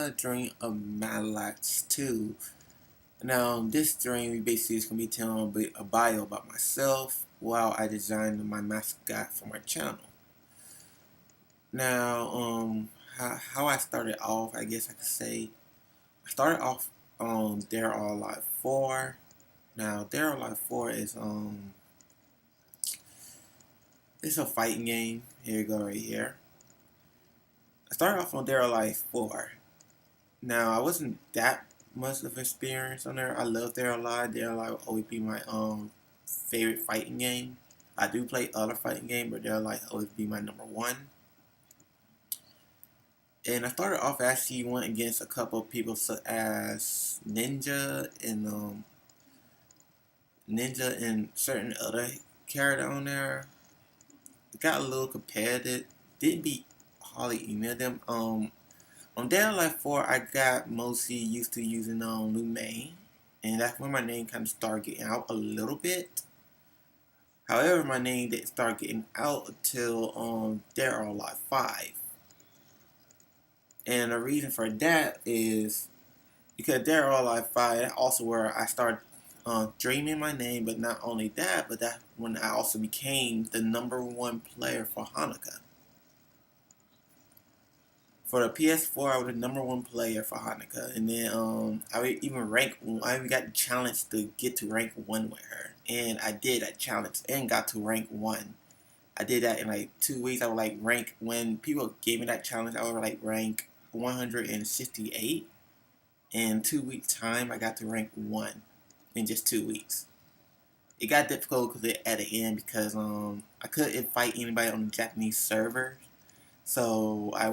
A dream of Madlax 2. Now, this dream basically is going to be telling a bio about myself while I designed my mascot for my channel. Now, how I started off, I guess I could say, I started off on Dead or Alive 4. Now, Dead or Alive 4 is, it's a fighting game. Here you go right here. I started off on Dead or Alive 4. Now, I wasn't that much of experience on there. I love Dead or Alive. Dead or Alive will always be my favorite fighting game. I do play other fighting games, but Dead or Alive always be my number one. And I started off actually went against a couple of people such as Ninja and certain other character on there. It got a little competitive. Didn't beat hardly any of them. On Dead or Alive 4, I got mostly used to using Lu Mei, and that's when my name kind of started getting out a little bit. However, my name didn't start getting out until Dead or Alive 5. And the reason for that is because Dead or Alive 5, that's also where I started dreaming my name, but not only that, but that's when I also became the #1 player for Hanukkah. For the PS4, I was the #1 player for Hanukkah, and then I would even I even got the challenge to get to rank 1 with her, and I did that challenge and got to rank 1. I did that in like 2 weeks. I would like rank, when people gave me that challenge, I would like rank 168. In 2 weeks time, I got to rank 1 in just 2 weeks. It got difficult at the end because I couldn't fight anybody on the Japanese server. So I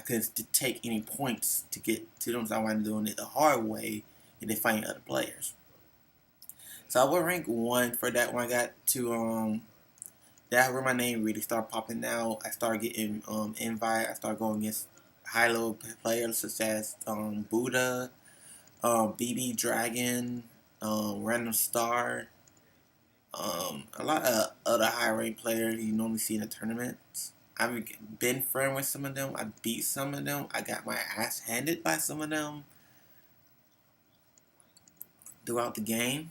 couldn't take any points to get to them, so I wound up doing it the hard way and then fighting other players. So I would rank 1 for that when I got to, that's where my name really started popping out. I started getting invite. I started going against high level players such as Buddha, BB Dragon, Random Star, a lot of other high ranked players you normally see in the tournaments. I've been friends with some of them. I beat some of them. I got my ass handed by some of them throughout the game.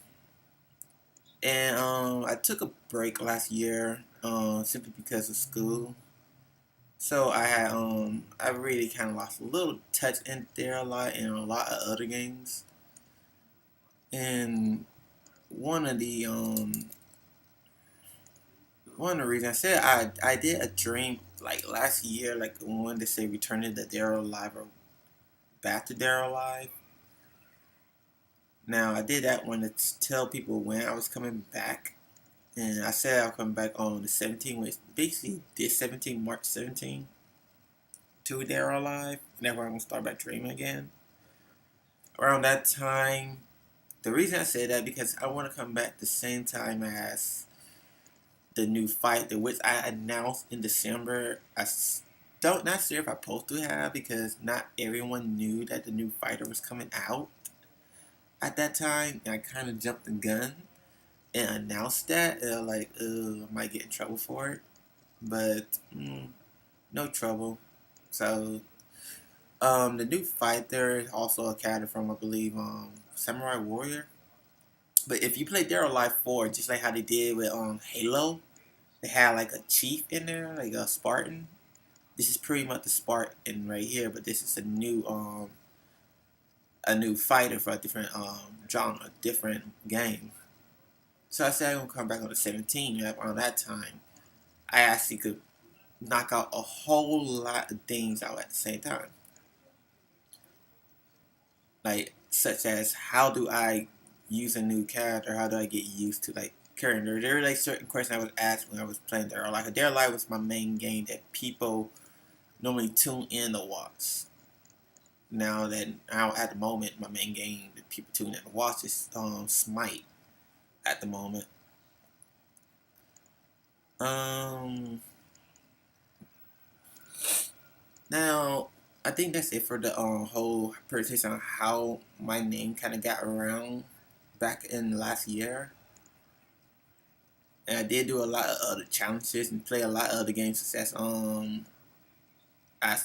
And I took a break last year simply because of school. So I really kind of lost a little touch in there a lot in a lot of other games. And one of the reasons I said I did a dream like last year, like when they say returning to Dead or Alive or back to Dead or Alive. Now I did that one to tell people when I was coming back, and I said I'll come back on the 17th, which basically this 17th, March 17th, to Dead or Alive, and that's where I'm gonna start back dreaming again. Around that time, the reason I say that because I want to come back the same time as the new fight, which I announced in December. Not sure if I'm supposed to have because not everyone knew that the new fighter was coming out at that time, and I kind of jumped the gun and announced that. I might get in trouble for it, but no trouble. So, the new fighter is also a character from, I believe, Samurai Warrior. But if you play Dead or Alive 4, just like how they did with Halo, they had like a chief in there, like a Spartan. This is pretty much the Spartan right here, but this is a new fighter for a different genre, different game. So I said I'm gonna come back on the 17th. Around that time, I actually could knock out a whole lot of things out at the same time. Like such as how do I use a new character? How do I get used to like character? There were like certain questions I was asked when I was playing Dead or Alive. Dead or Alive was my main game that people normally tune in to watch. Now at the moment my main game that people tune in to watch is Smite at the moment. Now I think that's it for the whole presentation on how my name kind of got around back in last year. And I did do a lot of other challenges and play a lot of other games such as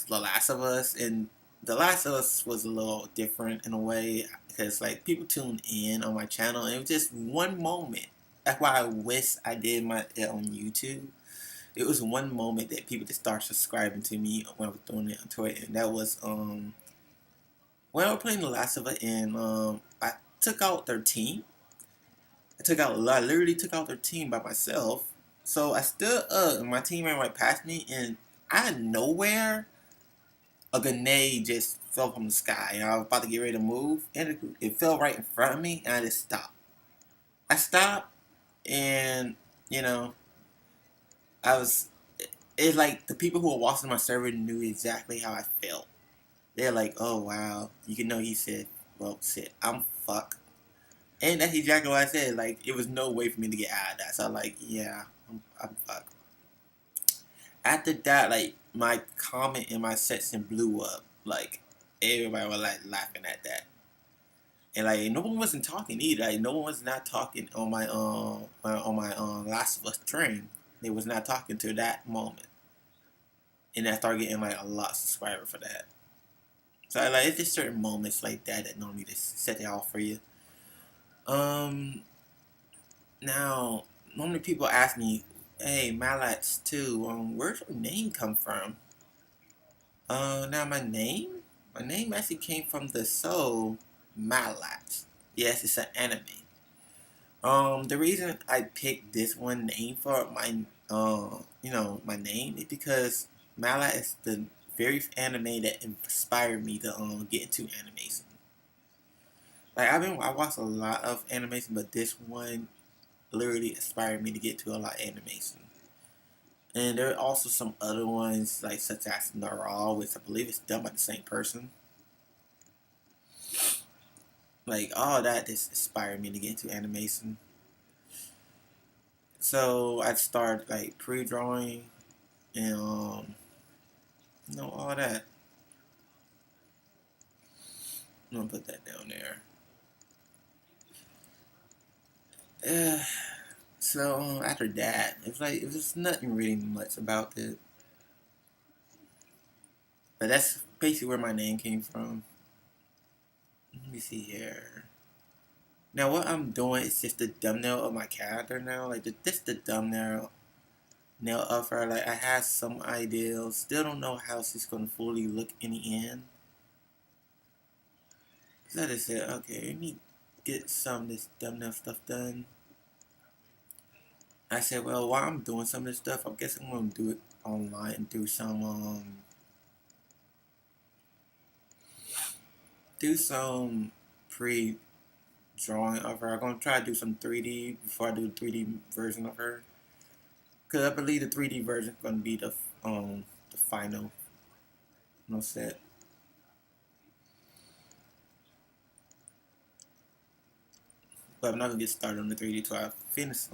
The Last of Us, and The Last of Us was a little different in a way because like people tuned in on my channel and it was just one moment. That's why I wish I did my it on YouTube. It was one moment that people just start subscribing to me when I was doing it on Twitter, and that was when I was playing The Last of Us, and I took out their team. I literally took out their team by myself. So I stood up, and my team ran right past me, and out of nowhere, a grenade just fell from the sky, and I was about to get ready to move, and it fell right in front of me, and I just stopped. I stopped, and you know, I was. It's like the people who were watching my server knew exactly how I felt. They're like, "Oh wow," you can know he said, "Well, shit, I'm fucked," and that's exactly what I said. Like, it was no way for me to get out of that. So I'm like, "Yeah, I'm fucked." After that, like my comment in my section blew up. Like everybody was like laughing at that. And like no one wasn't talking either. Like no one was not talking on my Last of Us stream. They was not talking to that moment, and I started getting like a lot of subscribers for that. So like it's just certain moments like that that normally just set it off for you. Um, now normally people ask me, "Hey, Malax too. Where's your name come from?" Now my name actually came from the soul Malax. Yes, it's an anime. The reason I picked this one name for my name is because Mala is the very anime that inspired me to get into animation. Like I watched a lot of animation, but this one literally inspired me to get to a lot of animation. And there are also some other ones like such as Naral, which I believe is done by the same person. Like all that just inspired me to get into animation. So I started like pre-drawing and all that. I'm gonna put that down there. Uh, so after that, it was nothing really much about it. But that's basically where my name came from. Let me see here. Now what I'm doing is just the thumbnail of my character now. Like this the thumbnail nail of her. Like I have some ideas. Still don't know how she's gonna fully look in the end. So I just said, okay, let me get some of this thumbnail stuff done. I said, well, while I'm doing some of this stuff, I guess I'm gonna do it online and do some pre drawing of her. I'm gonna try to do some 3D before I do the 3D version of her, cause I believe the 3D version is gonna be the final set. But I'm not gonna get started on the 3D till I finish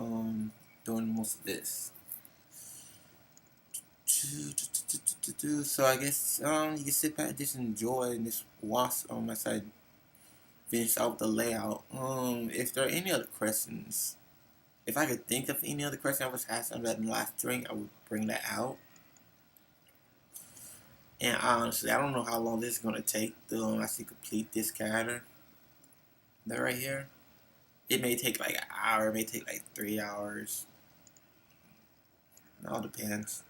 doing most of this. So I guess you can sit back and just enjoy and just watch my side finish out the layout. If there are any other questions, if I could think of any other question I was asked on that last drink, I would bring that out. And honestly, I don't know how long this is gonna take to actually complete this character. That right here. It may take like an hour, it may take like 3 hours. It all depends.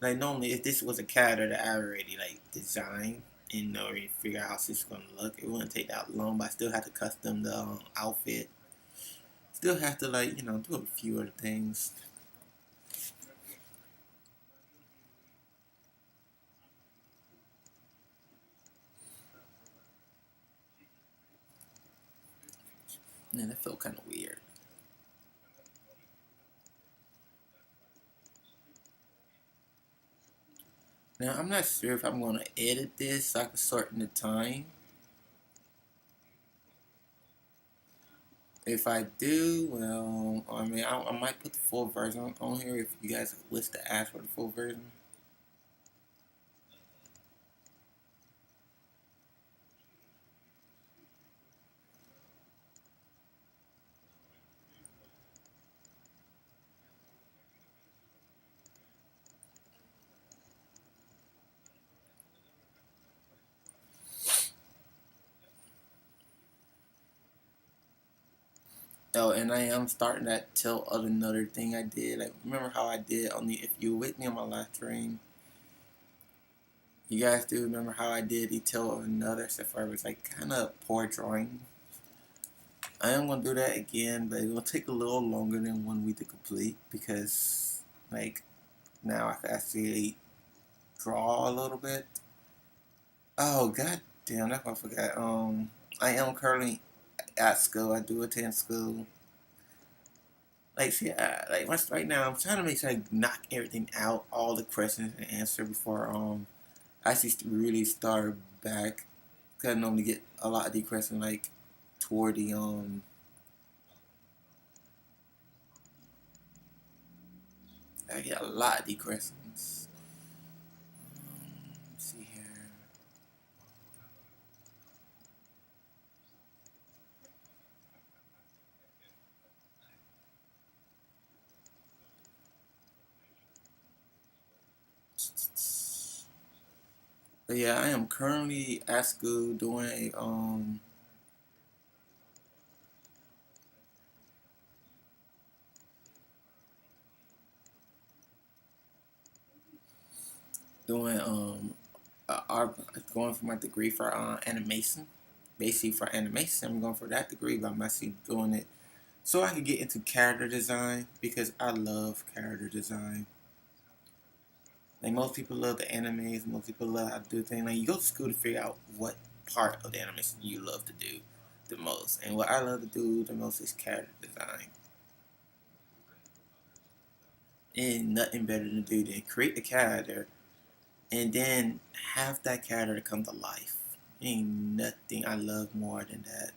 Like normally, if this was a character that I already like designed and already figure out how she's gonna look, it wouldn't take that long. But I still have to custom the outfit. Still have to like do a few other things. Man, that felt kind of weird. Now I'm not sure if I'm gonna edit this so I can shorten the time. If I do, well, I mean, I might put the full version on here if you guys wish to ask for the full version. Oh, and I am starting that tell of another thing I did. Like, remember how I did on the if you were with me on my last stream? You guys do remember how I did the tell of another, except for it was like kind of poor drawing. I am gonna do that again, but it will take a little longer than 1 week to complete because, like, now I can actually draw a little bit. Oh god damn, that's what I forgot. I am currently at school. I do attend school. Like, see, right now, I'm trying to make sure I knock everything out, all the questions and answer before I actually really start back. Cause I normally get a lot of the questions like toward the I get a lot of the questions. Let's see here. But yeah, I am currently at school doing art, going for my degree for animation. Basically for animation, I'm going for that degree, but I'm actually doing it so I can get into character design because I love character design. Like most people love the animes, most people love how to do things. Like you go to school to figure out what part of the animation you love to do the most, and what I love to do the most is character design. And nothing better to do than create a character and then have that character come to life. Ain't nothing I love more than that.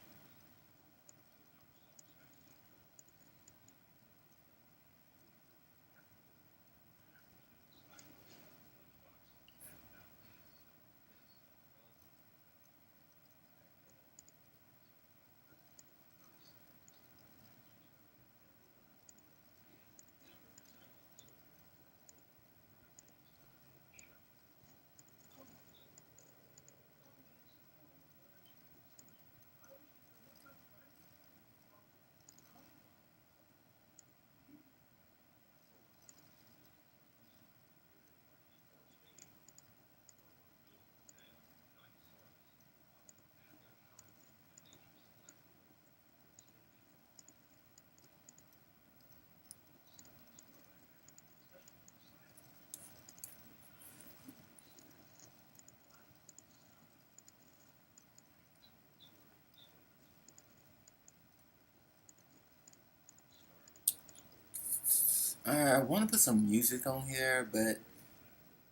I want to put some music on here, but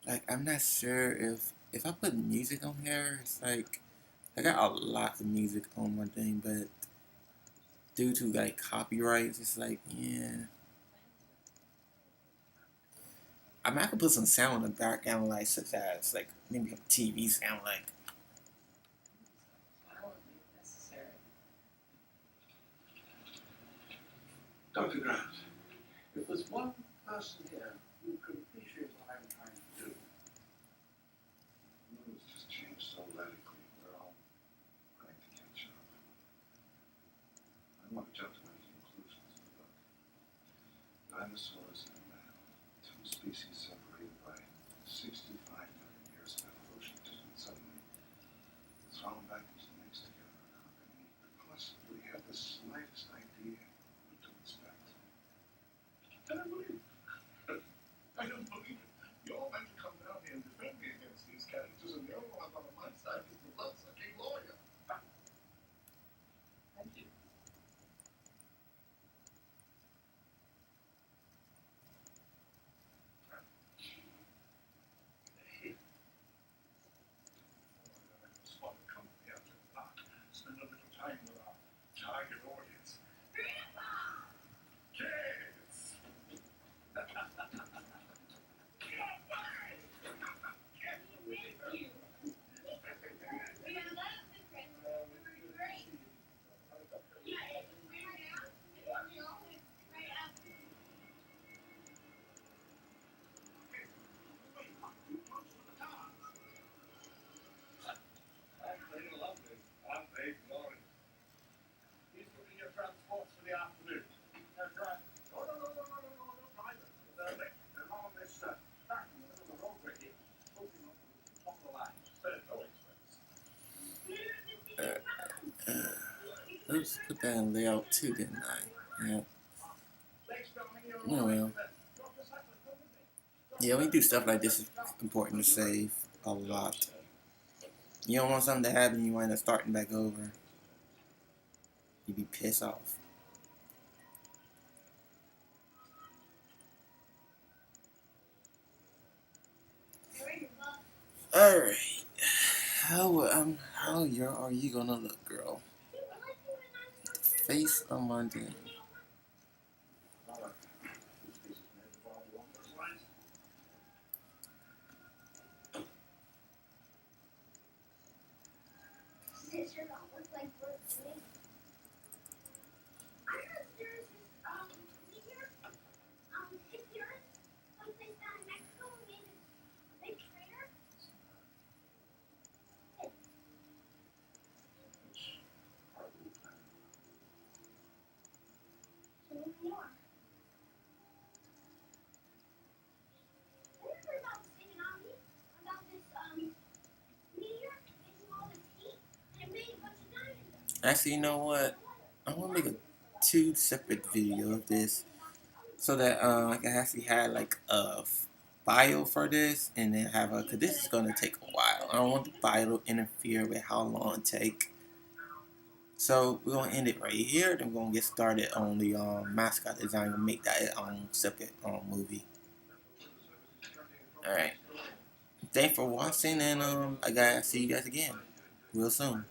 like I'm not sure if I put music on here, it's like I got a lot of music on my thing, but due to like copyrights, it's like yeah. I mean, I could put some sound in the background, like such as like maybe a TV sound, like Dr. Grant, if there's one person here who could appreciate what I'm trying to do, the news just changed so radically. We're all trying to catch up. I want to jump to any conclusions, but look, dinosaurs and man, two species separated by 65 million years of evolution, just been suddenly thrown back into the mix together. How can we possibly have the slightest idea what to expect? And I believe I don't Oops, put that in layout too, didn't I? Yeah. Oh well. Yeah, when you do stuff like this, it's important to save a lot. You don't want something to happen, you wind up starting back over. You'd be pissed off. Alright. How are you gonna look, girl? Face on my dude. Actually, you know what? I want to make a two separate video of this so that I can actually have like a file for this and then have a, cause this is gonna take a while. I don't want the file to interfere with how long it take. So we're gonna end it right here. Then we're gonna get started on the mascot design and make that separate movie. All right. Thanks for watching, and I gotta see you guys again real soon.